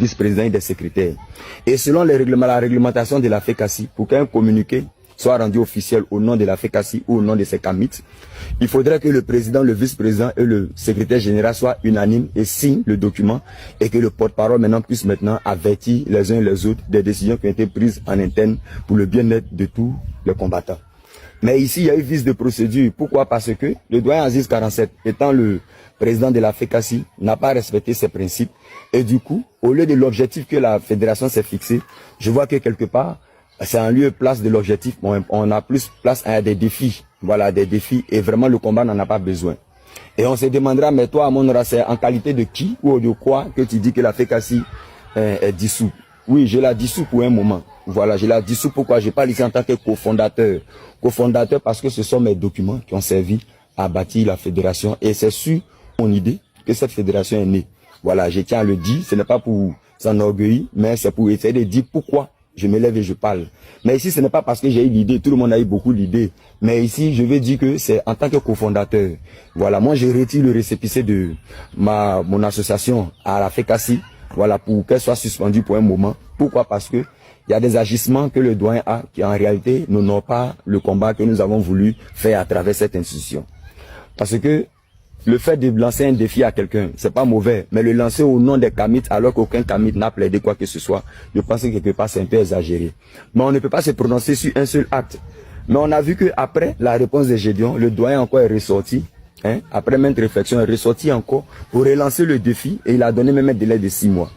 vice-présidents et des secrétaires. Et selon la réglementation de la FECACI, pour qu'un communiqué soit rendu officiel au nom de la FECACI ou au nom de ses CAMIT, il faudrait que le président, le vice-président et le secrétaire général soient unanimes et signent le document et que le porte-parole maintenant puisse maintenant avertir les uns et les autres des décisions qui ont été prises en interne pour le bien-être de tous les combattants. Mais ici, il y a eu vice de procédure. Pourquoi? Parce que le doyen Aziz 47, étant le président de la FECACI, n'a pas respecté ses principes. Et du coup, au lieu de l'objectif que la fédération s'est fixé, je vois que quelque part, c'est en lieu place de l'objectif. On a plus place à des défis. Voilà, des défis. Et vraiment, le combat n'en a pas besoin. Et on se demandera, mais toi, Amonra, c'est en qualité de qui ou de quoi que tu dis que la FECACI est dissous? Oui, je la dissous pour un moment. Voilà, je la dissous. Pourquoi? Je parle ici en tant que cofondateur. Cofondateur parce que ce sont mes documents qui ont servi à bâtir la fédération. Et c'est sur mon idée que cette fédération est née. Voilà, je tiens à le dire. Ce n'est pas pour s'enorgueillir, mais c'est pour essayer de dire pourquoi je me lève et je parle. Mais ici, ce n'est pas parce que j'ai eu l'idée. Tout le monde a eu beaucoup d'idées. Mais ici, je veux dire que c'est en tant que cofondateur. Voilà, moi, je retire le récépissé de mon association à la FECACI. Voilà, pour qu'elle soit suspendue pour un moment. Pourquoi? Parce que il y a des agissements que le doyen a qui en réalité n'honorent pas le combat que nous avons voulu faire à travers cette institution. Parce que le fait de lancer un défi à quelqu'un, c'est pas mauvais, mais le lancer au nom des CAMIT alors qu'aucun CAMIT n'a plaidé quoi que ce soit, je pense que quelque part c'est un peu exagéré. Mais on ne peut pas se prononcer sur un seul acte. Mais on a vu qu'après la réponse de Gédéon, le doyen encore est ressorti. Après maintes réflexions, est ressorti encore pour relancer le défi et il a donné même un délai de 6 mois.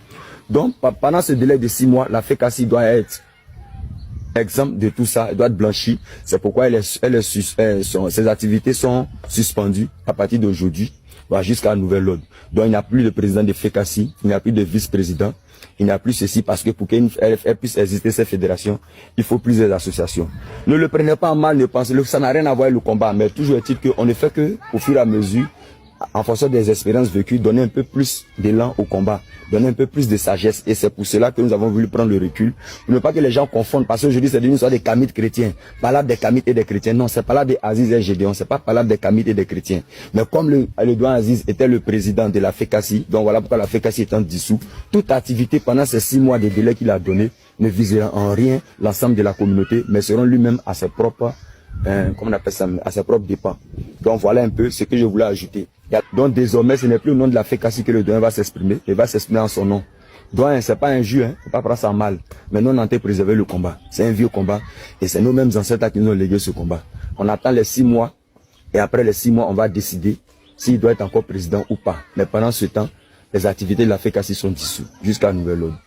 Donc, pendant ce délai de 6 mois, la FECACI doit être exempte de tout ça, elle doit être blanchie. C'est pourquoi ses activités sont suspendues à partir d'aujourd'hui jusqu'à nouvel ordre. Donc, il n'y a plus de président de FECACI, il n'y a plus de vice-président, il n'y a plus ceci parce que pour qu'elle puisse exister cette fédération, il faut plusieurs associations. Ne le prenez pas en mal, ne pensez, ça n'a rien à voir avec le combat, mais toujours est-il qu'on ne fait que, au fur et à mesure, en fonction des expériences vécues, donner un peu plus d'élan au combat, donner un peu plus de sagesse. Et c'est pour cela que nous avons voulu prendre le recul. Pour ne pas que les gens confondent, parce qu'aujourd'hui, c'est devenu une sorte de CAMIT chrétiens. Pas des CAMIT et des chrétiens. Non, c'est pas là des Aziz et Gédéon. C'est pas là des CAMIT et des chrétiens. Mais comme le doyen Aziz était le président de la FECACI, donc voilà pourquoi la FECACI étant dissous, toute activité pendant ces 6 mois de délai qu'il a donné ne visera en rien l'ensemble de la communauté, mais seront lui-même à ses propres comment on appelle ça, à ses propres dépens. Donc voilà un peu ce que je voulais ajouter. Donc désormais, ce n'est plus au nom de la FECACI que le doyen va s'exprimer, il va s'exprimer en son nom. Doyen, c'est pas un jeu, faut pas prendre ça mal. Mais nous, on entend préserver le combat. C'est un vieux combat. Et c'est nous-mêmes ancêtres qui nous ont légué ce combat. On attend les 6 mois. Et après les 6 mois, on va décider s'il doit être encore président ou pas. Mais pendant ce temps, les activités de la FECACI sont dissous jusqu'à nouvel ordre.